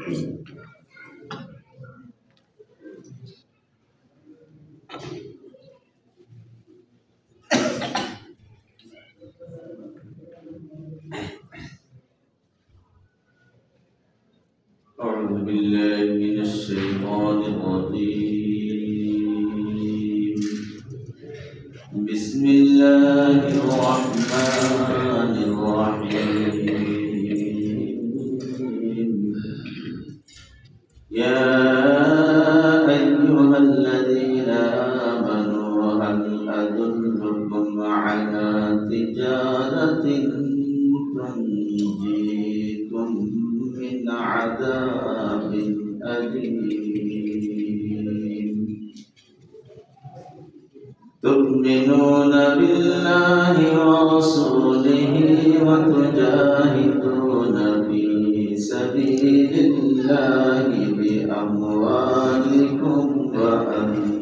أعوذ بالله من الشيطان الرجيم. بسم الله الرحمن الرحيم. يا أيها الذين آمنوا هل أدلكم على تجارة تنجيكم من عذاب أليم تؤمنون بالله ورسوله وتجاهدون في سبيل الله بأموالكم وأنفسكم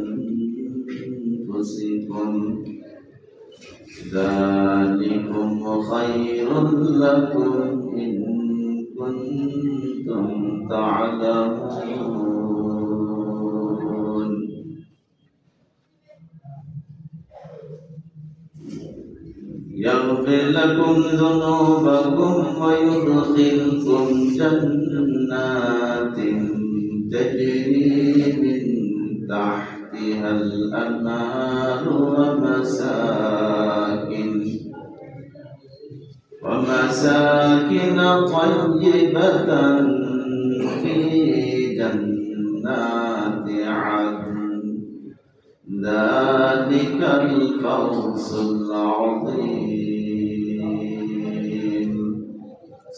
ذلكم خير لكم إن كنتم تعلمون. يغفر لكم ذنوبكم ويدخلكم جنات تجري من تحتها الأنهار ومساكن طيبة في جنات عدن ذلك الفوز العظيم.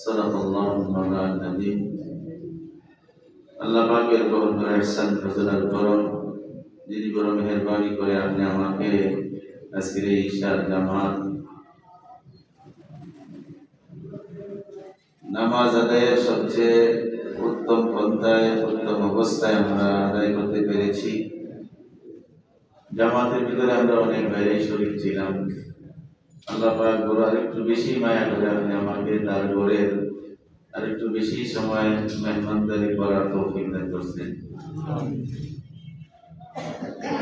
صدق الله مولانا العظيم. আল্লাহ পাকের বহুত বড় ihsan ফজলার করম, যিনি বড় মেহেরবানি করে আপনি আমাকে আজকের এই ইশার জামাত নামাজ আদায়ের সবচেয়ে উত্তম পন্থায় উত্তম অবস্থায় আমরা আদায় করতে পেরেছি। জামাতের ভিতরে আমরা অনেক ভাইরাই শরীক ছিলাম। আল্লাহ পাক বড় আরেকটু বেশি মায়া করে আপনি আমাকে তার ঘরের আরেকটু বেশি সময় মেহমানদারি করার তৌফিক দান করছেন।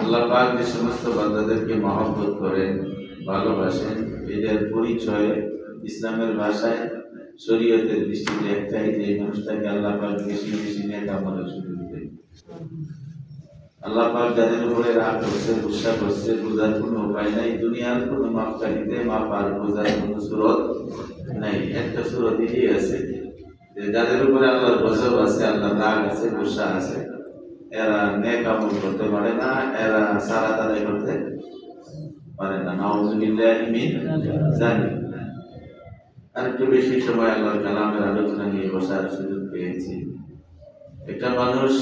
আল্লাহ পাক যে সমস্ত বান্দাদেরকে মহব্বত করেন, ভালোবাসেন, এদের পরিচয় ইসলামের ভাষায় শরীয়তের দৃষ্টিতে একটাই, যে মানুষটাকে আল্লাহ পাক বেশি বেশি নেক আমলের সুযোগ দেন। আল্লাহ পাক যাদের উপরে রাগ করছে, গুসা করছে, বোঝার কোনো উপায় নাই। দুনিয়ার কোনো মাপকাঠিতে মাপার বোঝার কোনো সুরত নাই। একটা সুরত এই আছে যে যাদের উপরে আল্লাহর গজব আছে, আল্লাহর রাগ আছে, গুসা আছে, এরা নেক আমল করতে পারে না, এরা সালাত আদায় করতে পারে না। নাউযুবিল্লাহি মিন যালিক। আর একটু বেশি সময় আল্লাহর কালামের আলোচনা নিয়ে বসার সুযোগ পেয়েছি। একটা মানুষ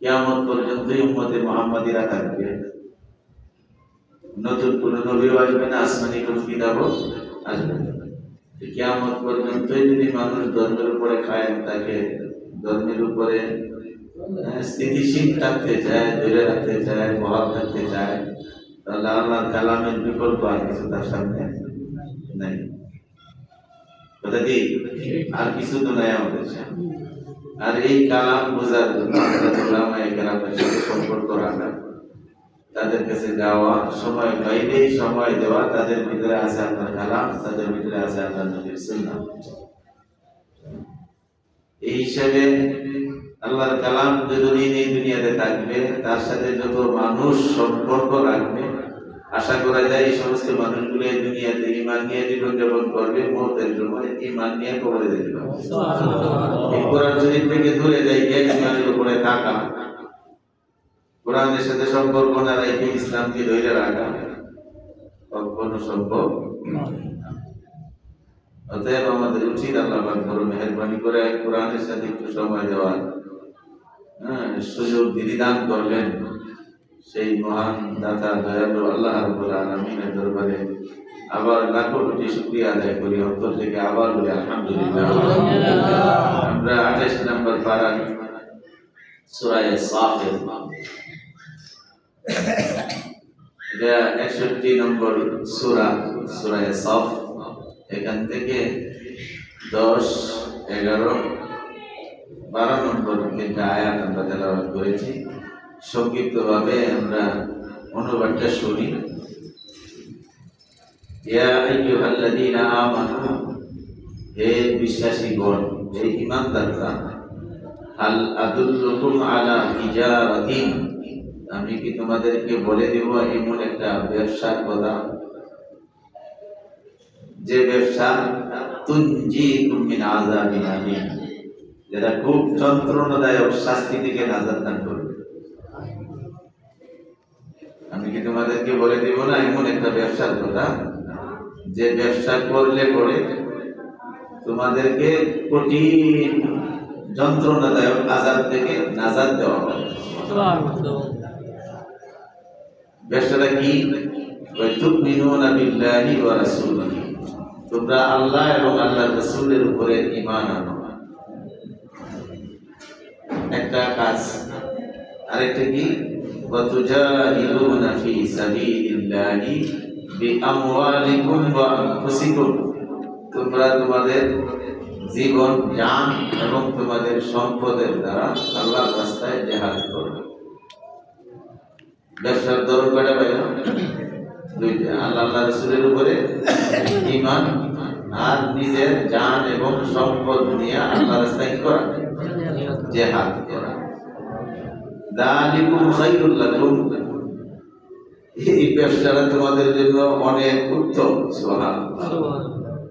কিয়ামত পর্যন্ত উম্মতে মুহাম্মাদিরা থাকবে, নতুন কোন নবীও আসবে না, আসমানি কোন কিতাবও আসবে না। কিয়ামত পর্যন্ত যদি মানুষ ধর্মের উপরে কায়েম থাকে, ধর্মের উপরে স্থিতিশীল থাকতে চায়, ধরে রাখতে চায়, বহাল থাকতে চায়, তাহলে আল্লাহর কালামের বিকল্প আর কিছু তার সামনে নাই। কথা কি? আর কিছু তো নাই আমাদের সামনে। আর এই কালাম বোঝার জন্য ওলামায়ে কেরামের সাথে সম্পর্ক রাখা, তাদের কাছে যাওয়া, সময় পাইলেই সময় দেওয়া। তাদের ভিতরে আছে আল্লাহর কালাম, তাদের ভিতরে আছে আল্লাহর নবীর সুন্নাহ। এই হিসাবে আল্লাহর কালাম যতদিন এই দুনিয়াতে থাকবে, তার সাথে যত মানুষ সম্পর্ক রাখবে, আশা করা যায় এই সমস্ত মানুষগুলো এই দুনিয়াতে ঈমান নিয়ে জীবনযাপন করবে, মওতের সময় ঈমান নিয়ে কবরে যেতে পারবে। এই কোরআন শরীফ থেকে দূরে যাই গিয়ে ঈমানের উপরে থাকা, কোরআনের সাথে সম্পর্ক না রেখে ইসলামকে ধরে রাখা কখনো সম্ভব নয়। অতএব আমাদের উচিত আল্লাহ পাক বড় মেহেরবানি করে কোরআনের সাথে একটু সময় দেওয়ার সুযোগ বিধান করলেন। সেই মহান দাতা দয়ালু আল্লাহ রাব্বুল আলামিনের দরবারে আবার লাখো কোটি শুকরিয়া আদায় করি, অন্তর থেকে আবার বলি আলহামদুলিল্লাহ। আমরা 28 নম্বর পারা সূরা সাফের, এটা 61 নম্বর সূরা, সূরা সাফ। এখান থেকে 10, 11, 12 নম্বর 3টা আয়াত আমরা তেলাওয়াত করেছি। সংক্ষিপ্তভাবে আমরা অনুবাদটা শুনি। ইয়া আইয়ুহাল্লাযীনা আমানু, হে বিশ্বাসীগণ, হে ঈমানদাররা, হাল আদুল্লুকুম আলা তিজারাতিন, আমি কি তোমাদেরকে বলে দেব এমন একটা ব্যবসার কথা, যে ব্যবসা তুনজিকুম মিন আযাবিন আলীম, যেটা খুব যন্ত্রণাদায়ক শাস্তি থেকে নাজাত দান করবে। আমি কি তোমাদেরকে বলে দেব না এমন একটা ব্যবসার কথা, যে ব্যবসা করলে পরে তোমাদেরকে কঠিন যন্ত্রণাদায়ক আযাব থেকে নাজাত দেওয়া হবে। ব্যবসাটা কি? তুমিনুনা বিল্লাহি ওয়া রাসূলিহি, তোমরা আল্লাহ এবং আল্লাহর রাসূলের উপরে ঈমান আনো, একটা কাজ। আরেকটা কি? ওয়া তুজাহিদুনা ফি সাবিলিল্লাহি বিআমওয়ালিকুম ওয়া আনফুসিকুম, তোমরা তোমাদের জীবন, জান এবং তোমাদের সম্পদের দ্বারা আল্লাহর রাস্তায় জিহাদ করো। ব্যবসার ধরন কয়টা পাইল? দুইটা, আল্লাহ রাসূলের উপরে ঈমান আর নিজের জান এবং সম্পদ নিয়ে আল্লাহর রাস্তায় কি করা? জিহাদ করা। যালিকুম খায়রুল লাকুম, এই ব্যবসাটা তোমাদের জন্য অনেক উত্তম। সুবহানাল্লাহ।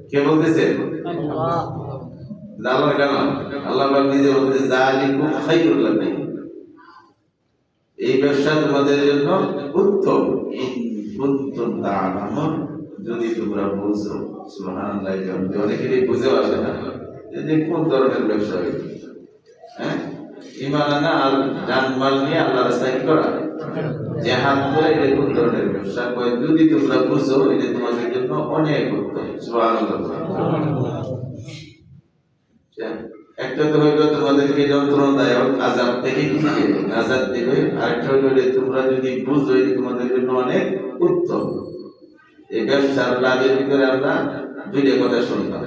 কে বলতেছে? আল্লাহ। আল্লাহর কালাম। আল্লাহ পাক নিজে বলতেছে যালিকুম খায়রুল লাকুম, এই ব্যবসা তোমাদের জন্য উত্তম, ইন কুনতুম তা'লামুন, যদি তোমরা বুঝো। সুবহানাল্লাহ। অনেকেরই বুঝেও আসে না যে কোন ধরনের ব্যবসা হইছে। হ্যাঁ, ঈমান আনা আর জানমাল নিয়ে আল্লাহর রাস্তায় কি করা? জিহাদ করে, এটা কোন ধরনের ব্যবসা? যদি তোমরা বুঝো, এটা তোমাদের জন্য অনেক উত্তম। সুবহানাল্লাহ। একটা তো হইল তোমাদেরকে যন্ত্রণাদায়ক আযাব থেকে নাজাত দিবে, আরেকটা হইল তোমরা যদি বুঝো, এটা তোমাদের জন্য অনেক উত্তম। এই ব্যবসার লাভের ভিতরে আমরা দুইটা কথা শুনলাম,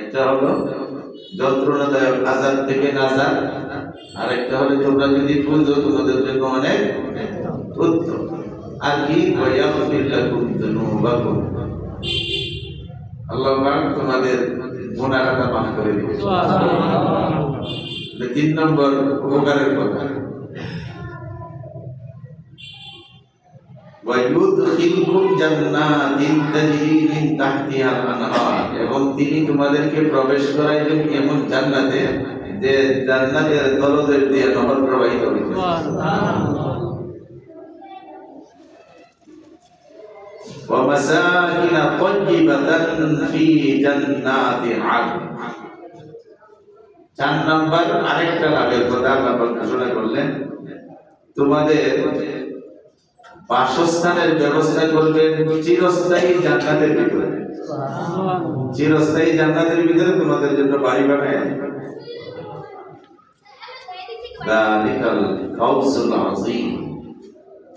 একটা হলো যন্ত্রণাদায়ক আযাব থেকে নাজাত, আরেকটা হলো তোমরা যদি বুঝো তোমাদের জন্য অনেক উত্তম। আর কি? ওয়ায়াগফির লাকুম যুনুবাকুম, আল্লাহ পাক তোমাদের গুনাহটা মাফ করে দিবে। সুবহানাল্লাহ। 3 নম্বর উপকারের কথা, ওয়া ইউদখিলকুম জান্নাতিন তাজরি মিন তাহতিহাল আনহার, এবং তিনি তোমাদেরকে প্রবেশ করাইবেন এমন জান্নাতে, যে জান্নাতের তলদেশ দিয়ে নহর প্রবাহিত হইবে। সুবহানাল্লাহ। ওয়া মাসাকিন তাইয়্যিবাতান ফি জান্নাতি আদন। 4 নাম্বার আরেকটা লাভের কথা আল্লাহ ঘোষণা করলেন, তোমাদের বাসস্থানের ব্যবস্থা করবেন চিরস্থায়ী জান্নাতের ভিতরে। চিরস্থায়ী জান্নাতের ভিতরে তোমাদের জন্য বাড়ি বানায়। যালিকাল ফাওজুল আযীম,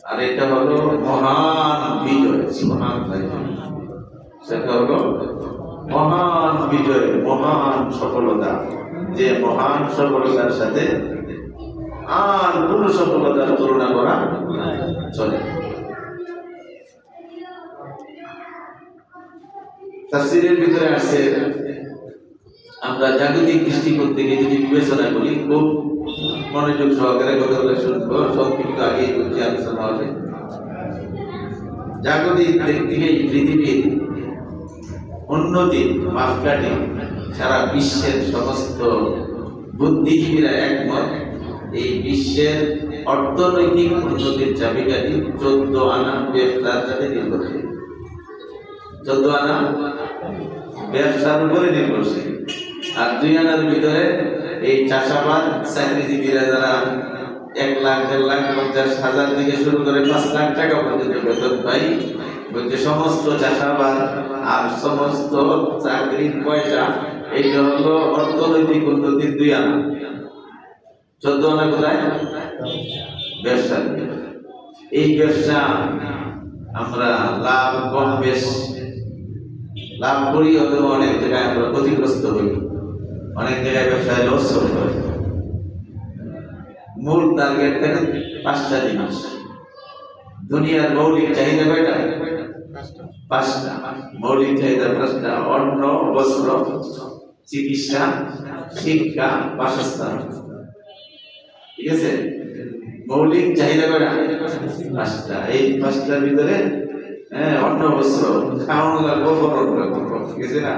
আর এটা হলো মহান বিজয়। সুবহানাল্লাহ। সেটা হলো মহান বিজয়, মহান সফলতা, যে মহান সফলতার সাথে আর কোন সফলতার তুলনা করা চলে। তাফসীরের ভিতরে আছে, আমরা জাগতিক দৃষ্টিকোণ থেকে যদি বিবেচনা করি, খুব মনোযোগ সহকারে কথাগুলো শুনবো, সংক্ষিপ্ত আগে বলছি, আলোচনা হবে। জাগতিক দিক থেকে পৃথিবীর উন্নতির মাপকাঠি সারা বিশ্বের সমস্ত বুদ্ধিজীবীরা একমত, এই বিশ্বের অর্থনৈতিক উন্নতির চাবিকাঠি 14 আনা ব্যবসার সাথে নির্ভরশীল। 14 আনা ব্যবসার উপরে নির্ভরশীল। আর 2 আনার ভিতরে এই চাষাবাদ, চাকরিজীবীরা যারা 1 লাখ, 1.5 লাখ, 50,000 থেকে শুরু করে 5 লাখ টাকা পর্যন্ত বেতন পাই, বলছে সমস্ত চাষাবাদ আর সমস্ত চাকরির পয়সা, এইটা হলো অর্থনৈতিক উন্নতির 2 আনা। 14 আনা কোথায়? ব্যবসা। এই ব্যবসা আমরা লাভ কম বেশ লাভ করি, অথবা অনেক জায়গায় আমরা ক্ষতিগ্রস্ত হই, অনেক জায়গায় ব্যবসায় লস হয়। মূল টার্গেট থাকে 5টা জিনিস। দুনিয়ার মৌলিক চাহিদা কয়টা? 5টা। মৌলিক চাহিদা 5টা: অন্ন, বস্ত্র, চিকিৎসা, শিক্ষা, বাসস্থান। ঠিক আছে? মৌলিক চাহিদা কয়টা? 5টা। এই 5টার ভিতরে অন্ন, বস্ত্র, খাওয়ান লাগবো, ভরণ লাগবো, ঠিক আছে না?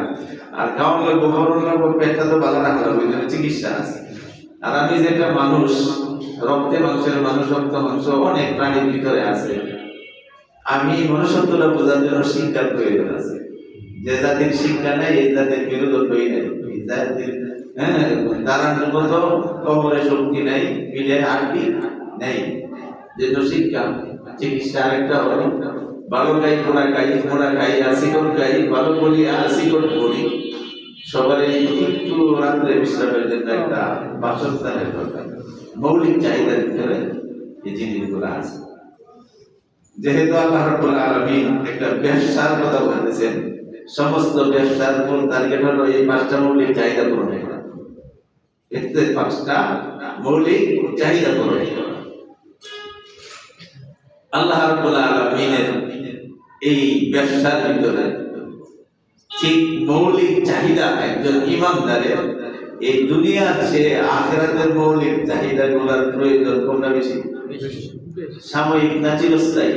আর খাওয়ান লাগবো, ভরণ লাগবো, পেটটা তো ভালো রাখা লাগবে, ওই জন্য চিকিৎসা আছে। আর আমি যে একটা মানুষ, রক্তে মাংসের মানুষ, রক্ত মাংস অনেক প্রাণীর ভিতরে আছে, আমি মনুষ্যত্বটা বোঝার জন্য শিক্ষার প্রয়োজন আছে। যে জাতির শিক্ষা নেই, এই জাতির মেরুদণ্ডই নেই। এই জাতির দাঁড়ানোর মতো কোমরে শক্তি নেই, পিঠে হাড্ডি নেই। যেহেতু শিক্ষা, চিকিৎসা আরেকটা হলো ভালো খাই, মোড়া খাই, মোড়া খাই আর শিকড় খাই, ভালো বলি আর শিকড় বলি। সবারই একটু রাত্রে বিশ্রামের জন্য একটা বাসস্থানের দরকার। মৌলিক চাহিদার ভিতরে এই জিনিসগুলো আছে। যেহেতু আল্লাহ রাব্বুল আলামিন একটা ব্যবসার কথা বলতেছেন, সমস্ত ব্যবসার মূল টার্গেট হলো এই 5টা মৌলিক চাহিদা পূরণ করা। এতে 5টা মৌলিক চাহিদা পূরণ করা। আল্লাহ রাব্বুল আলামিনের এই ব্যবসার ভিতরে ঠিক মৌলিক চাহিদা একজন ইমানদারের এই দুনিয়ার চেয়ে আখিরাতের মৌলিক চাহিদাগুলোর প্রয়োজন কোনটা বেশি? সাময়িক না চিরস্থায়ী?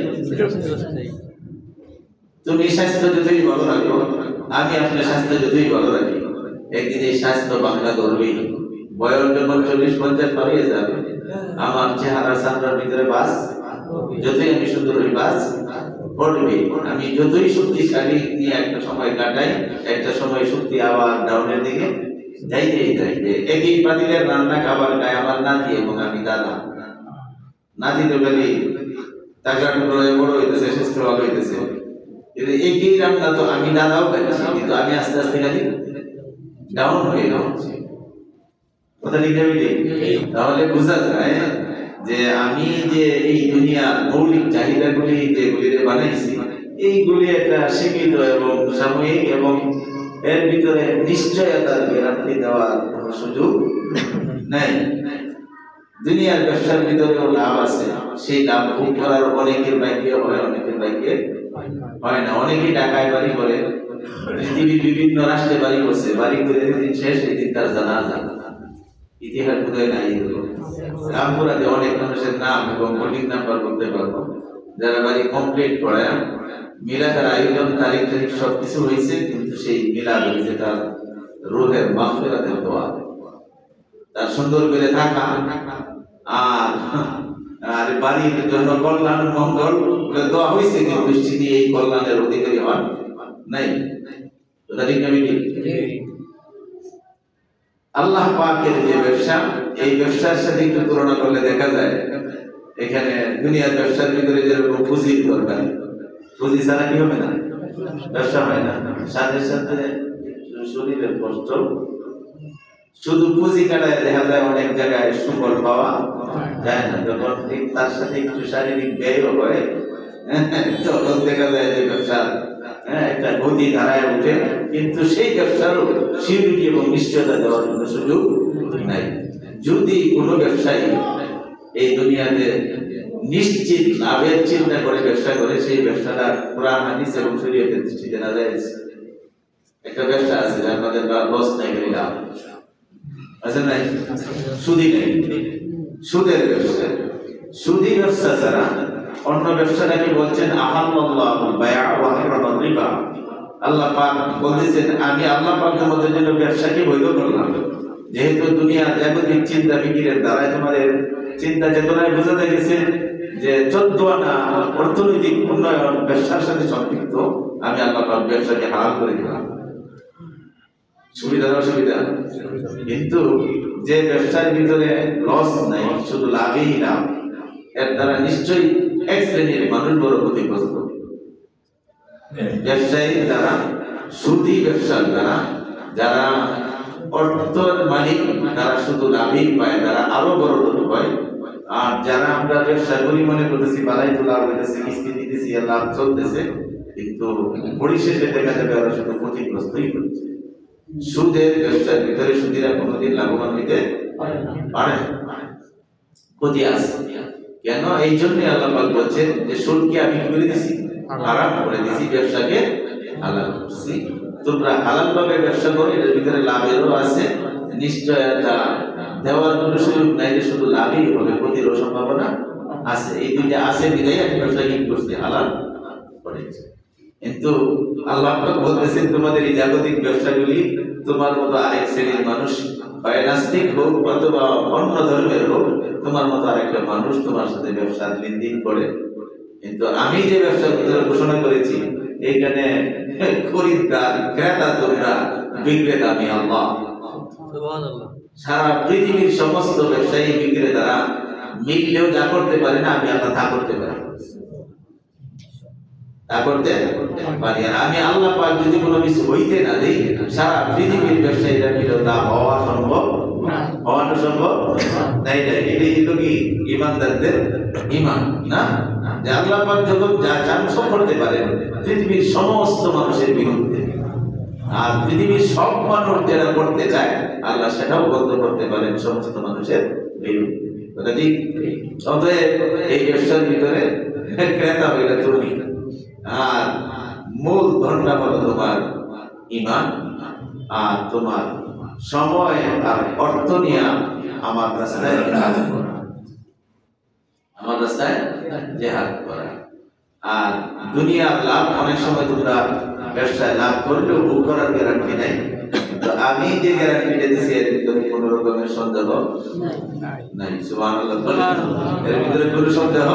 তুমি স্বাস্থ্য যতই ভালো রাখো, আমি আপনার স্বাস্থ্য যতই ভালো রাখি, একদিন এই স্বাস্থ্য বাংলা ধরবেই। বয়স যখন 40-50 পারিয়ে যাবে, আমার চেহারা চামড়ার ভিতরে বাস, যতই আমি সুন্দর হই বাস পড়বে। আমি যতই শক্তিশালী নিয়ে একটা সময় কাটাই, একটা সময় শক্তি আবার ডাউনের দিকে যাইতেই যাইবে। একই পাতিলের রান্না খাবার খায় আমার নাতি এবং আমি দাদা। নাতি তো খালি টাকা টুকরো বড় হইতেছে, সুস্থ ভালো হইতেছে। একই রান্না তো আমি দাদাও খাচ্ছি, কিন্তু আমি আস্তে আস্তে খালি ডাউন হয়ে যাচ্ছি। কথা ঠিক না? তাহলে বোঝা যায় যে আমি যে এই দুনিয়ার মৌলিক চাহিদাগুলি যেগুলি বানাইছি, এইগুলি একটা সীমিত এবং সাময়িক, এবং এর ভিতরে নিশ্চয়তার গ্যারান্টি দেওয়ার কোনো সুযোগ নাই। দুনিয়ার ব্যবসার ভিতরেও লাভ আছে, সেই লাভ ভোগ করার অনেকের ভাগ্যে হয়, অনেকের ভাগ্যে হয় না। অনেকেই ঢাকায় বাড়ি করে, পৃথিবীর বিভিন্ন রাষ্ট্রে বাড়ি করছে, বাড়ি করে যেদিন শেষ সেদিন তার জানাজা। ইতিহাস বোধহয় নাই। রামপুরাতে অনেক মানুষের নাম এবং হোল্ডিং নাম্বার বলতে পারবো, যারা বাড়ি কমপ্লিট করে মিলাদের আয়োজন, তারিখ তারিখ সবকিছু হয়েছে, কিন্তু সেই মিলাদ হয়েছে তার রুহের মাগফিরাতের দোয়া, তার সুন্দর করে থাকা আর বাড়ির জন্য কল্যাণ মঙ্গল দোয়া হয়েছে, কিন্তু তিনি এই কল্যাণের অধিকারী হন নাই। ঠিক না? আল্লাহ পাকের যে ব্যবসা, এই ব্যবসার সাথে একটু তুলনা করলে দেখা যায় এখানে দুনিয়ার ব্যবসার ভিতরে যেরকম পুঁজির দরকার, পুঁজি ছাড়া কি হবে না, ব্যবসা হয় না। সাথে সাথে শরীরের কষ্ট, শুধু পুঁজি কাটায় দেখা যায় অনেক জায়গায় সুফল পাওয়া যায় না। যখন তার সাথে একটু শারীরিক ব্যয়ও হয়, তখন দেখা যায় যে ব্যবসা একটা গতি ধারায় উঠে, কিন্তু সেই ব্যবসারও সিকিউরিটি এবং নিশ্চয়তা দেওয়ার কোনো সুযোগ নাই। যদি কোনো ব্যবসায়ী এই দুনিয়াতে নিশ্চিত লাভের চিন্তা করে ব্যবসা করে, সেই ব্যবসাটা কোরআন হাদিস এবং শরীয়তের দৃষ্টিতে না যায়। একটা ব্যবসা আছে যার মধ্যে লস নাই, করে লাভ আছে নাই, সুদি নাই, সুদের ব্যবসা। সুদি ব্যবসা ছাড়া অন্য ব্যবসাটাকে বলছেন আহাল্লাহু বাইআ ওয়া হারামার রিবা। আল্লাহ পাক বলতেছেন, আমি আল্লাহ পাক তোমাদের জন্য ব্যবসাকে বৈধ করলাম। যেহেতু দুনিয়ার জাগতিক চিন্তা ফিকিরের দ্বারা তোমাদের চিন্তা চেতনায় বোঝাতে গেছে যে 14 আনা অর্থনৈতিক উন্নয়ন ব্যবসার সাথে সম্পৃক্ত, আমি আল্লাহ পাক ব্যবসাকে হারাম করে দিলাম। সুবিধা অসুবিধা, কিন্তু যে ব্যবসার ভিতরে লস নাই, শুধু লাভই লাভ, এর দ্বারা নিশ্চয়ই এক শ্রেণীর মানুষ বড় ক্ষতিগ্রস্ত। ব্যবসায়ী দ্বারা, সুদী ব্যবসার দ্বারা যারা অর্থের মালিক, তারা শুধু লাভই পায়, তারা আরো বড় লোক হয়। আর যারা আমরা ব্যবসা করি মনে করতেছি বালাই তো লাভ হইতেছে, কিস্তি দিতেছি, লাভ চলতেছে, কিন্তু পরিশেষে দেখা যাবে ওরা শুধু ক্ষতিগ্রস্তই হচ্ছে। সুদের ব্যবসার ভিতরে সুদীরা কোনোদিন লাভবান হইতে পারে না। ক্ষতি আছে। কেন? এই জন্যই আল্লাহ পাক বলছেন যে সুদকে আমি কি করে দিছি? হারাম করে দিছি, ব্যবসাকে হালাল করছি। তোমরা হালাল ভাবে ব্যবসা করো, এর ভিতরে লাভেরও আছে, নিশ্চয়তা দেওয়ার কোনো সুযোগ নাই যে শুধু লাভই হবে, ক্ষতিরও সম্ভাবনা আছে। এই দুইটা আছে বিধায় আমি ব্যবসা কি করছি? হালাল করেছি। কিন্তু আল্লাহ পাক বলতেছেন তোমাদের এই জাগতিক ব্যবসাগুলি তোমার মতো আরেক শ্রেণীর মানুষ, হয় নাস্তিক হোক অথবা অন্য ধর্মের হোক, তোমার মতো আরেকটা মানুষ তোমার সাথে ব্যবসার লেনদেন করে। কিন্তু আমি যে ব্যবসা ঘোষণা করেছি এইখানে খরিদ্দার ক্রেতা তোমরা, বিক্রেতা আমি আল্লাহ। সারা পৃথিবীর সমস্ত ব্যবসায়ী বিক্রেতারা মিললেও যা করতে পারে না, আমি আল্লাহ তা করতে পারি, তা করতে পারি। আর আমি আল্লাহ পাক যদি কোনো কিছু হইতে না দিই, সারা পৃথিবীর ব্যবসায়ীরা মিলেও তা হওয়া সম্ভব, হওয়ানো সম্ভব নাই। এটাই হলো কি ইমানদারদের ইমান, না? যে আল্লাহ পাক যখন যা চান সব করতে পারেন পৃথিবীর সমস্ত মানুষের বিরুদ্ধে, আর পৃথিবীর সব মানুষ যারা করতে চায় আল্লাহ সেটাও বন্ধ করতে পারেন সমস্ত মানুষের বিরুদ্ধে। কথা ঠিক? অতএব এই ব্যবসার ভিতরে ক্রেতা হইলে তুমি, আর মূল ধনটা হলো তোমার ইমান, আর তোমার সময় আর অর্থ নিয়ে আমার রাস্তায় কাজ করা, আমার রাস্তায় জিহাদ করা। আর দুনিয়ার লাভ অনেক সময় তোমরা ব্যবসায় লাভ করলেও ভোগ করার গ্যারান্টি নাই। তো আমি যে গ্যারান্টিটা দিচ্ছি এর ভিতরে কোনো রকমের সন্দেহ নাই। সুবহানাল্লাহ, এর ভিতরে কোনো সন্দেহ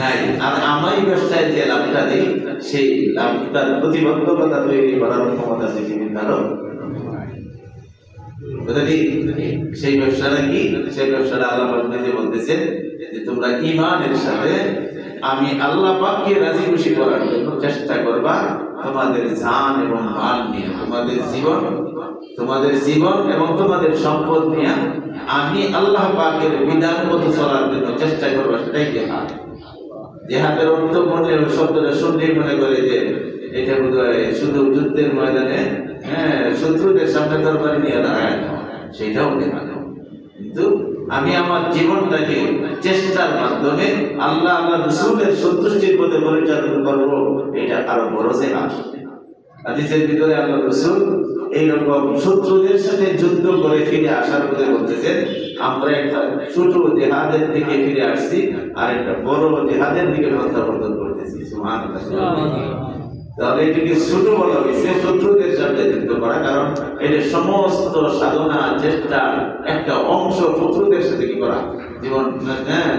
নাই। আর আমি ব্যবসায় যে লাভটা দিই সেই লাভটার প্রতিবন্ধকতা তৈরি করার ক্ষমতা পৃথিবীর কারো। সেই ব্যবসাটা কি? সেই ব্যবসাটা আল্লাহ পাক নিজে বলতেছেন যে তোমরা ঈমানের সাথে আমি আল্লাহ পাককে রাজি খুশি করার জন্য চেষ্টা করবা, তোমাদের জান এবং মাল নিয়ে, তোমাদের জীবন এবং তোমাদের সম্পদ নিয়ে আমি আল্লাহ পাকের বিধান মতো চলার জন্য চেষ্টা করবা। সেটাই জিহাদ। জিহাদের অর্থ মনে শব্দটা শুনলেই মনে করে যে এটা বোধহয় শুধু যুদ্ধের ময়দানে শত্রুদের সামনে তরবারি নিয়ে দাঁড়ায়, সেটাও জিহাদ। কিন্তু আমি আমার জীবনটাকে চেষ্টার মাধ্যমে আল্লাহ রাসূলের সন্তুষ্টির পথে পরিচালনা করবো, এটা আরো বড় জিহাদ। হাদিসের ভিতরে আল্লাহ রাসূল এইরকম শত্রুদের সাথে যুদ্ধ করে ফিরে আসার পথে বলতেছেন আমরা একটা ছোট জিহাদের দিকে ফিরে আসছি, আর একটা বড় জিহাদের দিকে প্রত্যাবর্তন করতেছি। সুবহানাল্লাহ। তাহলে এটিকে ছোট বলা হয়েছে শত্রুদের সাথে যুদ্ধ করা, কারণ এটা সমস্ত সাধনা চেষ্টা একটা অংশ শত্রুদের সাথে কি করা, জীবন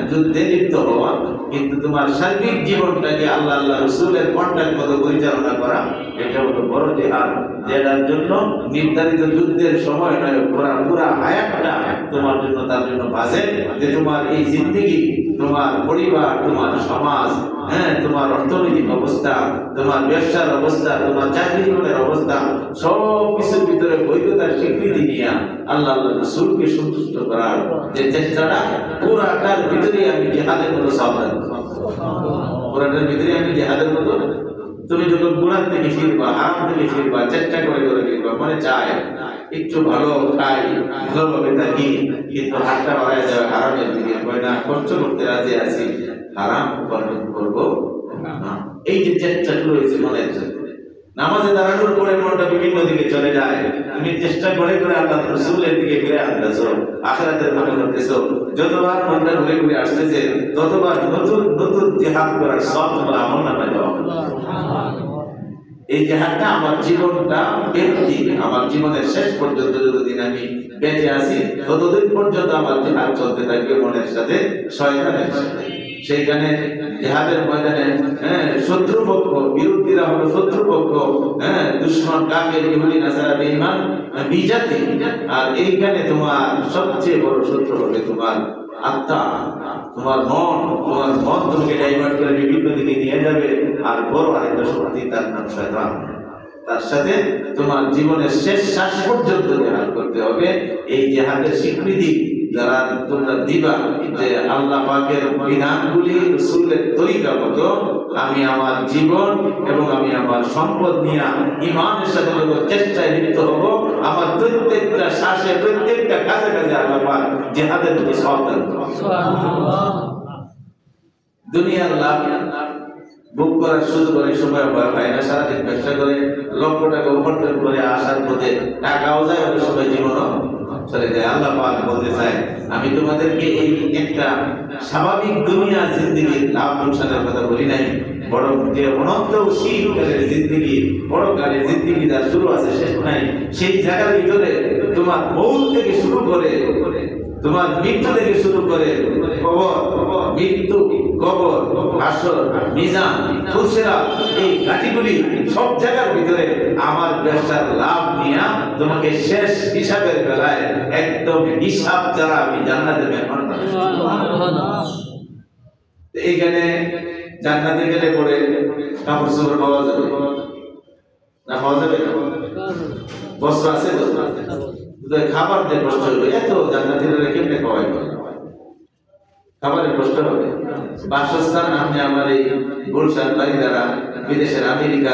যুদ্ধে লিপ্ত হওয়া। কিন্তু তোমার সার্বিক জীবনটাকে আল্লাহ রাসূলের কন্ট্যাক্ট মতো পরিচালনা করা, এটা হলো বড় জিহাদ, যেটার জন্য নির্ধারিত যুদ্ধের সময় নয়, পুরা হায়াতটা তোমার জন্য, তার জন্য বাজে যে তোমার এই জিন্দেগি, তোমার পরিবার, তোমার সমাজ, তোমার অর্থনৈতিক অবস্থা, তোমার ব্যবসার অবস্থা, তোমার চাকরি জীবনের অবস্থা, সব কিছুর ভিতরে বৈধতার স্বীকৃতি নিয়ে আল্লাহ রাসূলকে সন্তুষ্ট করার যে চেষ্টাটা, পুরাটার ভিতরে আমি জিহাদের মতো সাবধান, পুরাটার ভিতরে আমি জিহাদের মতো। তুমি যখন গুনাহ থেকে ফিরবা, হারাম থেকে ফিরবা, চেষ্টা করে ফিরবা, মনে চায় একটু ভালো খাই, ভালোভাবে থাকি, কিন্তু হাতটা বাড়ায় যাবে হারামের দিকে, না কষ্ট করতে রাজি আছি, হারাম উপার্জন করবো না। এই যে চেষ্টাটা রয়েছে মনের সাথে, নামাজে দাঁড়ানোর পরে মনটা বিভিন্ন দিকে চলে যায়, তুমি চেষ্টা করে আল্লাহ রাসূলের দিকে ফিরে আনতেছো, আখিরাতের মনে করতেছো, যতবার মনটা ঘুরে ঘুরে আসতেছে ততবার নতুন নতুন জিহাদ করার সব তোমার আমলনামায় দেওয়া হবে। এই জিহাদটা আমার জীবনটা ব্যক্তি, আমার জীবনের শেষ পর্যন্ত যতদিন আমি বেঁচে আছি ততদিন পর্যন্ত আমার জিহাদ চলতে থাকবে মনের সাথে, শয়তানের সাথে। সেইখানে জিহাদের ময়দানে শত্রুপক্ষ, বিরোধীরা হলো শত্রুপক্ষ, দুশমন, কাফের, ইহুদি, নাসারা, বেঈমান, বিজাতি। আর এইখানে তোমার সবচেয়ে বড় শত্রু হবে তোমার আত্মা, তোমার মন তোমাকে ডাইভার্ট করে বিভিন্ন দিকে নিয়ে যাবে। আর বড় আরেকটা শক্তি, তার নাম শয়তান। তার সাথে তোমার জীবনের শেষ শ্বাস পর্যন্ত জিহাদ করতে হবে। এই জিহাদের স্বীকৃতি যারা তোমরা দিবা যে আল্লাহ পাকের বিধানগুলি রাসূলের তরিকা মতো আমি আমার জীবন এবং আমি আমার সম্পদ নিয়ে ঈমানের সাথে চেষ্টায় লিপ্ত হব, আমার প্রত্যেকটা শ্বাসে প্রত্যেকটা কাজে কাজে আল্লাহ পাক জিহাদের প্রতি সওয়াব দান করুন। সুবহানাল্লাহ। দুনিয়ার লাভ বুক করার সুযোগ অনেক সময় হয় না, সারাদিন ব্যবসা করে লক্ষ টাকা উপার্জন করে আসার পথে টাকাও যায়, অনেক সময় জীবনও চলে যায়। আল্লাহ পাক বলতে চায় আমি তোমাদেরকে এই একটা স্বাভাবিক দুনিয়ার জিন্দেগির লাভ লোকসানের কথা বলি নাই, বরং যে অনন্ত শীতকালের জিন্দেগি, বড়কালের জিন্দেগি যার শুরু আছে শেষ নাই, সেই জায়গার ভিতরে তোমার মৌত থেকে শুরু করে তোমার মৃত্যু থেকে শুরু করে কবর, মৃত্যু, কবর, হাসর, মিজান, ফুলসেরা, এই ঘাটিগুলি সব জায়গার ভিতরে আমার ব্যবসার লাভ নিয়ে তোমাকে শেষ হিসাবের বেলায় একদম হিসাব ছাড়া আমি জান্নাতে মেহমান বানাবো। এইখানে জান্নাতে গেলে পরে কাপড় চোপড় পাওয়া যাবে না? পাওয়া যাবে? বস্ত্র আছে তো? খাবার যে কষ্ট হবে, এত জান্নাতীরা কেমনে খাওয়াই? খাবারের কষ্ট হবে। বাসস্থান আপনি আমার এই গুলশান বাড়িদারা, বিদেশের আমেরিকা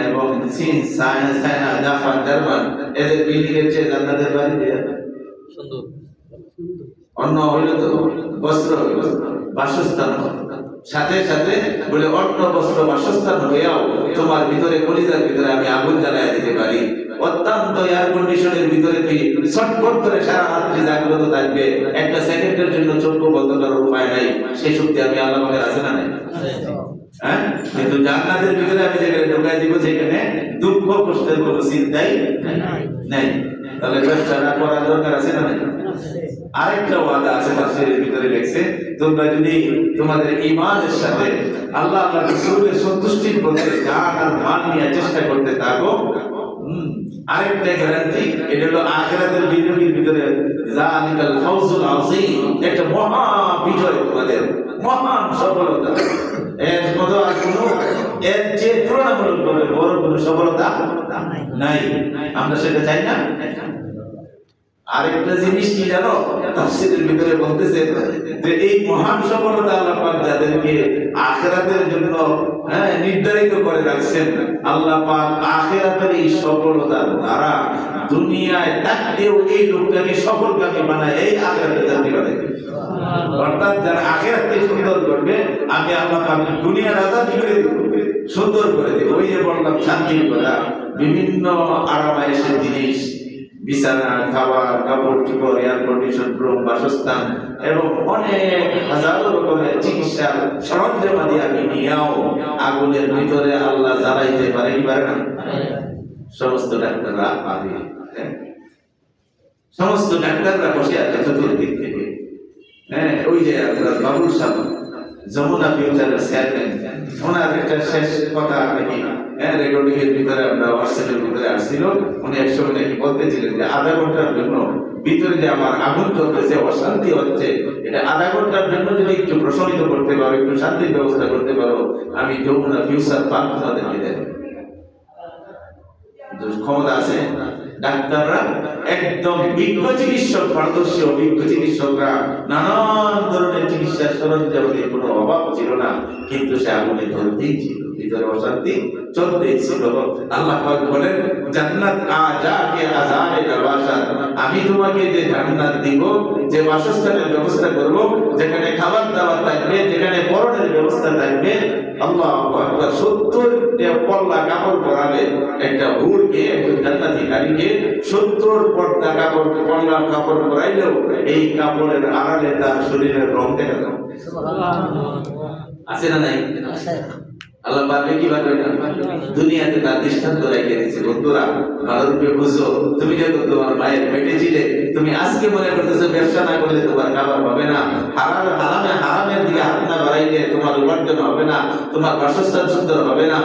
এবং চীন, চায়না, জাপান, জার্মান, এদের বিল্ডিং এর চেয়ে জান্নাতের বাড়ি সুন্দর। অন্য হইল তো বস্ত্র হইল, বাসস্থান সাথে সাথে বলে অন্য বস্ত্র বাসস্থান হইয়াও তোমার ভিতরে কলিজার ভিতরে আমি আগুন জ্বালায় দিতে পারি। অত্যন্ত এয়ার কন্ডিশনের ভিতরে তুই ছটফট করে সারা রাত্রি জাগ্রত থাকবে, একটা সেকেন্ডের জন্য চক্ষু বন্ধ করার উপায় নাই, সেই শক্তি আমি আল্লাহ পাকের আছে না নাই? হ্যাঁ, কিন্তু জান্নাতের ভিতরে আমি যেখানে ঢোকাই দিব সেখানে দুঃখ কষ্টের কোনো চিন্তাই নাই। তাহলে ব্যবসা করার দরকার আছে না নাই? আরেকটা ওয়াদা আছে তাফসীরের ভিতরে লেখছে, তোমরা যদি তোমাদের ঈমানের সাথে আল্লাহ আল্লাহর রাসূলের সন্তুষ্টির পথে জান আর মাল নিয়ে চেষ্টা করতে থাকো, আরেকটা গ্যারান্টি, এটা হলো আখিরাতের বিজয়ের ভিতরে জালিকাল ফাউজুল আযীম, একটা মহা বিজয়, তোমাদের মহান সফলতা। এর মতো আর কোনো এর যে তুলনামূলকভাবে বড় কোনো সফলতা নাই। আমরা সেটা চাই না। আরেকটা জিনিস কি জানো, তাফসীরের ভিতরে বলতেছে যে এই মহান সফলতা আল্লাহ পাক যাদেরকে আখিরাতের জন্য নির্ধারিত করে রাখছেন, আল্লাহ পাক আখিরাতের এই সফলতার দ্বারা দুনিয়ায় থাকতেও এই লোকটাকে সফলকামী বানায়, এই আখিরাতের জাতি বানায়। অর্থাৎ যারা আখিরাতকে সুন্দর করবে, আমি আল্লাহ পাক দুনিয়ার আজাদ করে দেব, সুন্দর করে দেব। ওই যে বললাম শান্তির কথা, বিভিন্ন আরামায়েশের জিনিস, বিছানা, খাবার, কাপড় চোপড়, এয়ার কন্ডিশন রুম, বাসস্থান এবং অনেক হাজারো রকমের চিকিৎসার সরঞ্জামাদি আমি নিয়েও আগুনের ভিতরে আল্লাহ জ্বালাইতে পারে কি পারে না? সমস্ত ডাক্তাররা পারে, সমস্ত ডাক্তাররা বসে আছে চতুর্দিক থেকে। ওই যে বাবুল সাহেব যমুনা ফিউচারের চেয়ারম্যান, ওনার একটা শেষ কথা নাকি রেকর্ডিং এর ভিতরে আমরা হোয়াটসঅ্যাপের ভিতরে আসছিল, উনি একসময় নাকি বলতেছিলেন যে আধা ঘন্টার জন্য ভিতরে যে আমার আগুন চলতেছে, অশান্তি হচ্ছে, এটা আধা ঘন্টার জন্য যদি একটু প্রশমিত করতে পারো, একটু শান্তির ব্যবস্থা করতে পারো, আমি যমুনা ফিউচার পার্ক তোমাদেরকে দেব। ক্ষমতা আছে। ডাক্তাররা একদম বিজ্ঞ চিকিৎসক, পারদর্শী অভিজ্ঞ চিকিৎসকরা, নানান ধরনের চিকিৎসার সরঞ্জামের কোনো অভাব ছিল না, কিন্তু সে আগুনে জ্বলতেই ছিল, ভিতরে অশান্তি চলতেই ছিল। আল্লাহ পাক বলেন, জান্নাত আজাকে আজারে নওয়াসাত, আমি তোমাকে যে জান্নাত দিব, যে বাসস্থানের ব্যবস্থা করব, যেখানে খাবার দাবার থাকবে, যেখানে পরনের ব্যবস্থা থাকবে, আল্লাহু আকবার, 70 পল্লা কাপড় পরাবে একটা হুরকে, একজন জান্নাতি নারীকে 70 পর্দা কাপড়, পল্লা কাপড় পরাইলেও এই কাপড়ের আড়ালে তার শরীরের রং দেখা যাবে। সুবহানাল্লাহ। আছে না নাই? আল্লাহ পারবে কি পারবে না? দুনিয়াতে তার দৃষ্টান্ত রেখে দিয়েছে। বন্ধুরা ভালোরূপে বুঝো, তুমি যখন তোমার মায়ের পেটে ছিলে, তুমি আজকে মনে করতেছো ব্যবসা না করলে তোমার খাবার হবে না, হারামের দিকে হাত না বাড়াইলে তোমার উপার্জন হবে না, তোমার বাসস্থান সুন্দর হবে না,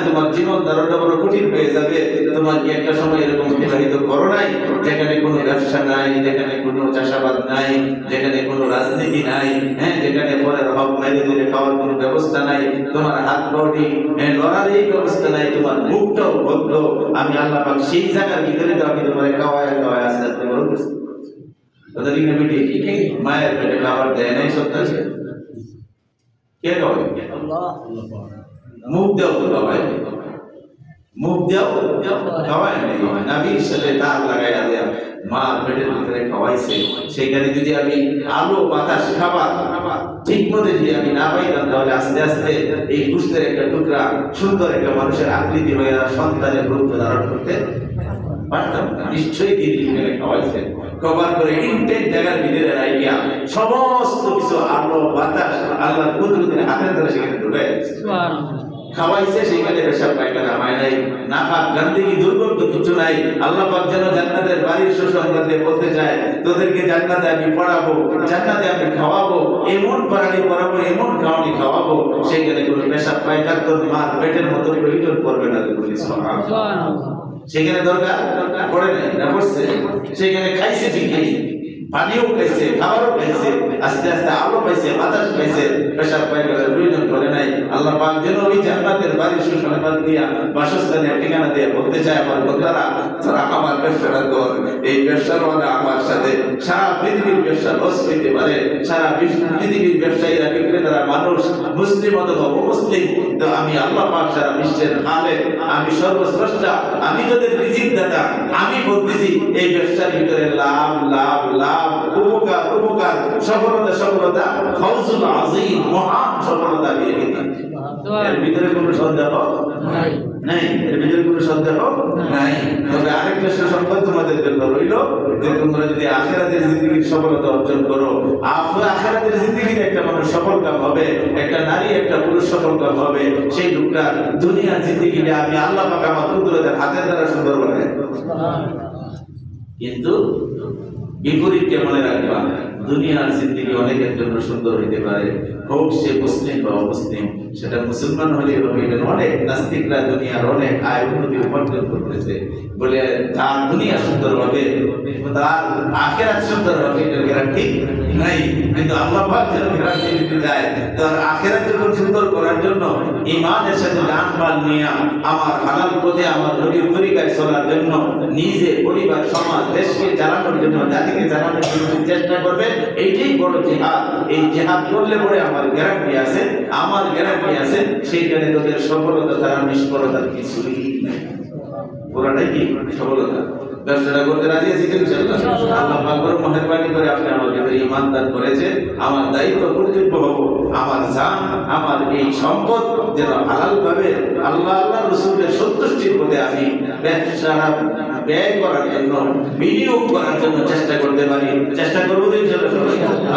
তোমার জীবন ধারণটা বড় কঠিন হয়ে যাবে। তোমার কি একটা সময় এরকম অতিবাহিত করো নাই, যেখানে কোনো ব্যবসা নাই, যেখানে কোনো চাষাবাদ নাই, যেখানে কোনো রাজনীতি নাই, যেখানে পরের হক মেরে দিলে খাওয়ার কোনো ব্যবস্থা নাই, তোমার হাত লড়ার এই ব্যবস্থা নাই, তোমার মুখটাও বন্ধ, আমি আল্লাহ পাক সেই জায়গার ভিতরে তো আমি তোমার খাওয়ায় আস্তে আস্তে বড় করছি। কথা ঠিক না বেটি? মায়ের পেটে খাবার দেয় নাই সত্য আছে? কে খাওয়ায়? মুখ দেও তো খাওয়ায়, মুখ দেও খাওয়ায় নাই। নবীর সাথে তার লাগাইয়া দেয়া মা পেটের ভিতরে খাওয়াইছে, সেখানে যদি আমি আলো বাতাস খাবার ঠিক মতো যদি আমি না পাইতাম, তাহলে আস্তে আস্তে এই গোশতের একটা টুকরা সুন্দর একটা মানুষের আকৃতি হয়ে সন্তানের রূপ ধারণ করতে পারতাম না। নিশ্চয়ই তিনি এখানে খাওয়াইছেন, কভার করে ইনটেক জায়গার ভিতরে রাখিয়া সমস্ত কিছু আলো বাতাস আল্লাহর কুদরতের হাতের দ্বারা সেখানে ঢুকাই খাওয়াইছে। সেখানে পেশাব পায়খানা হয় নাই, নাপাক গন্ধি দুর্গন্ধ কিছু নাই। আল্লাহ পাক যেন জান্নাতের বাড়ির সুসংবাদ দিয়ে বলতে চায়, তোদেরকে জান্নাতে আমি পড়াবো, জান্নাতে আমি খাওয়াবো, এমন পড়ানি পড়াবো, এমন খাওয়ানি খাওয়াবো, সেখানে কোনো পেশাব পায়খানা তোর মার পেটের মতো প্রয়োজন পড়বে না। সেখানে দরকার পড়ে নাই না, পড়ছে। সেখানে খাইছে ঠিকই, পানিও খাইছে, খাবারও খাইছে, আস্তে আস্তে আলো পাইছে, বাতাস পাইছে, পেশাব পায়খানার প্রয়োজন পড়ে নাই। আল্লাহ পাক যেন ওই জান্নাতের বাড়ির সুসংবাদ দিয়া বাসস্থানের ঠিকানা দিয়ে বলতে চায়, আমার বন্ধুরা তোরা আমার ব্যবসাটা কর, এই ব্যবসার মধ্যে আমার সাথে সারা পৃথিবীর ব্যবসা লস হইতে পারে, সারা পৃথিবীর ব্যবসায়ীরা বিক্রেতারা মানুষ মুসলিম অথবা অমুসলিম, তো আমি আল্লাহ পাক সারা বিশ্বের খালেক, আমি সর্বশ্রেষ্ঠা, আমি তোদের রিজিক দাতা। আমি বলতেছি এই ব্যবসার ভিতরে লাভ লাভ লাভ, উপকার উপকার, সফলতা সফলতা, ফাউজুল আযীম, মহান সফলতা দিয়ে দিন। এর ভিতরে কোনো সন্দেহ নাই, এর ভিতরে কোনো সন্দেহ নাই। তবে আরেকটা সুসংবাদ তোমাদের জন্য রইল, যে তোমরা যদি আখিরাতের জিন্দেগির সফলতা অর্জন করো, আখিরাতের জিন্দেগিতে একটা মানুষ সফল কাম হবে, একটা নারী একটা পুরুষ সফল কাম হবে, সেই লোকটা দুনিয়ার জিন্দেগিটা আমি আল্লাহ পাক আমার কুদরতের হাতের দ্বারা সুন্দর বানাই। কিন্তু বিপরীতটা মনে রাখবা, দুনিয়ার জিন্দেগি অনেকের জন্য সুন্দর হইতে পারে, হোক সে মুসলিম বা অমুসলিম, সেটা মুসলমান হলে হবে। অনেক নাস্তিকরা দুনিয়ার অনেক আয় উন্নতি উপার্জন করতেছে বলে তার দুনিয়া সুন্দর হবে, তার আখিরাত সুন্দর হবে, এটার গ্যারান্টি নাই। কিন্তু আল্লাহ পাক যেন গ্যারান্টি দিতে যায়, তার আখিরাত যখন সুন্দর করার জন্য ঈমানের সাথে জান মাল নিয়ে আমার হালাল পথে আমার নবীর তরিকায় চলার জন্য নিজে, পরিবার, সমাজ, দেশকে চালানোর জন্য, জাতিকে চালানোর জন্য চেষ্টা করবে, এইটাই বড় জিহাদ। এই জিহাদ করলে পরে আমার গ্যারান্টি আছে, আমার গ্যারান্টি আছে, সেইখানে তোদের সফলতা ছাড়া নিষ্ফলতার কিছুই নাই। পুরাটাই কি সফলতা। ব্যবসাটা করতে রাজি আছি ইনশাআল্লাহ। আল্লাহ পাক বড় মেহেরবানি করে আপনি আমার ভিতরে ঈমান দান করেছে। আমার দায়িত্ব কর্তব্য হবো, আমার জান, আমার এই সম্পদ যেন হালাল ভাবে আল্লাহ রাসূলের সন্তুষ্টির পথে আমি ব্যবসা ব্যয় করার জন্য, বিনিয়োগ করার জন্য চেষ্টা করতে পারি। চেষ্টা করবো তো ইনশাআল্লাহ।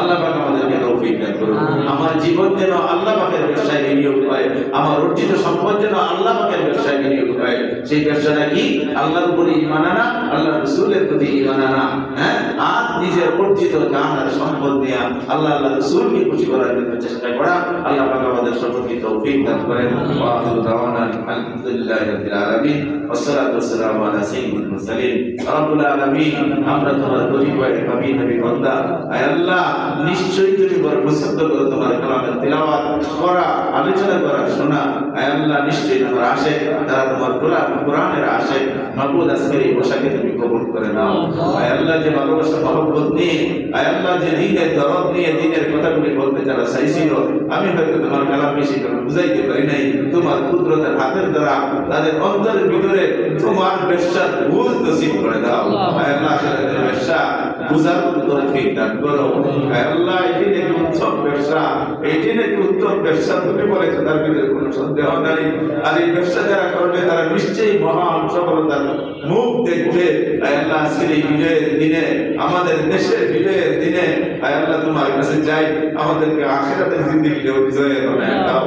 আল্লাহ পাক আমাদেরকে তৌফিক দান করুন। আমার জীবন যেন আল্লাহ পাকের ব্যবসায় বিনিয়োগ হয়, আমার অর্জিত সম্পদ যেন আল্লাহ পাকের ব্যবসায় বিনিয়োগ হয়। সেই ব্যবসাটা কি? আল্লাহর উপরে ঈমান আনা, আল্লাহ রাসূলের প্রতি ঈমান আনা, আর নিজের অর্জিত জ্ঞান আর সম্পদ নিয়ে আল্লাহ রাসূলকে খুশি করার জন্য চেষ্টা করা। আল্লাহ পাক আমাদের সকলকে তৌফিক দান করেন। ওয়া আখিরু দাওয়ানা আলহামদুলিল্লাহি রাব্বিল আলামিন, ওয়াসসালাতু ওয়াসসালামু আলা সাইয়্যিদিল মুরসালিন। রব্বুল আলামিন, আমরা তোমার পরিবার, নবী নবী বান্দা, আয় আল্লাহ, নিশ্চয়ই তুমি বড় পছন্দ করো তোমার কালামের তিলাওয়াত করা, আলোচনা করা, শোনা। আয় আল্লাহ, নিশ্চয়ই তোমার আশিক, তারা তোমার কোরআনের আশিক। মাবুদ, আজকের এই বসাকে তুমি কবুল করে নাও। আয় আল্লাহ, যে ভালোবাসা মহব্বত নিয়ে, আয় আল্লাহ, যে দ্বীনের দরদ নিয়ে দিনের কথাগুলি বলতে যারা চাইছিল, আমি হয়তো তোমার কালাম বেশি করে বুঝাইতে পারি নাই, তোমার কুদরতের হাতের দ্বারা তাদের অন্তরের ভিতরে তোমার ব্যবসার বুঝ নসিব করে দাও। আয় আল্লাহ, আখিরাতের ব্যবসা বুঝার মতো তৌফিক দান করো। আয় আল্লাহ, এটি নাকি উত্তম ব্যবসা, এটি নাকি উত্তম ব্যবসা তুমি বলেছো, তার ভিতরে কোনো সন্দেহ নাই। আর এই ব্যবসা যারা করবে তারা নিশ্চয়ই মহান সফলতার মুখ দেখবে। আয় আল্লাহ, আজকের এই বিজয়ের দিনে, আমাদের দেশের বিজয়ের দিনে, আয় আল্লাহ, তোমার কাছে চাই আমাদেরকে আখিরাতের জিন্দেগিতে বিজয়ের বানায় দাও,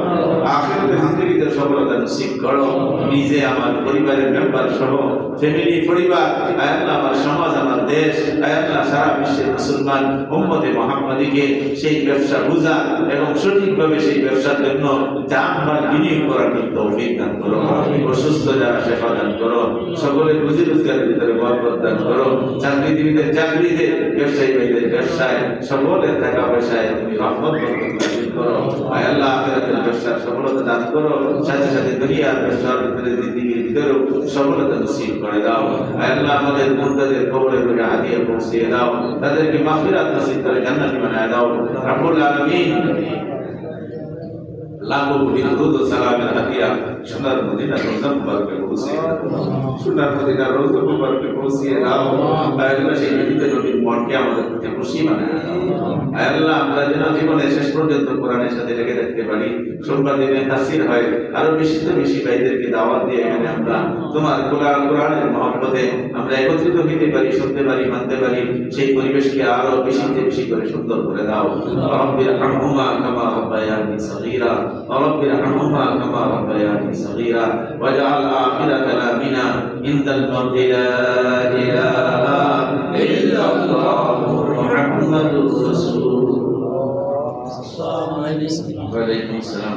আখিরাতের জিন্দেগিতে সফলতা নসিব করো। নিজে, আমার পরিবারের মেম্বার সহ, ফ্যামিলি, পরিবার, আয় আল্লাহ, আমার সমাজ, আমার দেশ, আয় আল্লাহ, সারা বিশ্বের মুসলমান উম্মতে মুহাম্মাদীকে সেই ব্যবসা বুঝা এবং সঠিকভাবে সেই ব্যবসার জন্য জান-মাল বিনিয়োগ করার তৌফিক দান করো। অসুস্থ যারা সেবা দান করো, সকলের রুজি রোজগারের ভিতরে বরকত দান করো। চাকরিজীবীদের চাকরিতে, ব্যবসায়ী ভাইদের ব্যবসায়, সকলের টাকা পয়সায় তুমি রহমত বরকত দান করো। আয় আল্লাহ, আখিরাতের ব্যবসার সফলতা দান করো, সাথে সাথে দুনিয়ার ব্যবসার ভিতরে জিন্দেগির ভিতরেও সফলতা নসিব করে দাও। আল্লাহ আমাদের মুর্দাদের কবরে করে হাদিয়া পৌঁছে দাও, তাদেরকে মাগফিরাত নসিব করে জান্নাতি বানায় দাও রব্বুল আলামিন। লাখো কোটি দুরূদ ও সালামের হাদিয়া সোনার মদিনা রওজা মুবারকে পৌঁছে সোনার মদিনা রওজা মুবারকে পৌঁছে দাও। আল্লাহ সেই জীবিত নবীর মনকে আমাদের প্রতি খুশি বানায় দাও। আল্লাহ আমরা যেন জীবনের শেষ পর্যন্ত কোরআনের সাথে লেগে থাকতে পারি। সোমবার দিনে তাফসীর হয়, আরো বেশি তো বেশি ভাইদেরকে দাওয়াত দিয়ে এখানে আমরা তোমার কোরআনের মহব্বতে আমরা একত্রিত হতে পারি, শুনতে পারি, মানতে পারি। সেই পরিবেশকে আরো বেশি বেশি করে সুন্দর করে দাও। রব্বির হামহুমা কামা রাব্বায়ানি সগীরা রব্বির হামহুমা কামা রাব্বায়ানি সগীরা ওয়াজআল আখিরা কালামিনা ইনদাল মাউতি লা ইলাহা ইল্লাল্লাহ মুহাম্মাদুর রাসূলুল্লাহ। ওয়া আলাইকুম আসসালাম।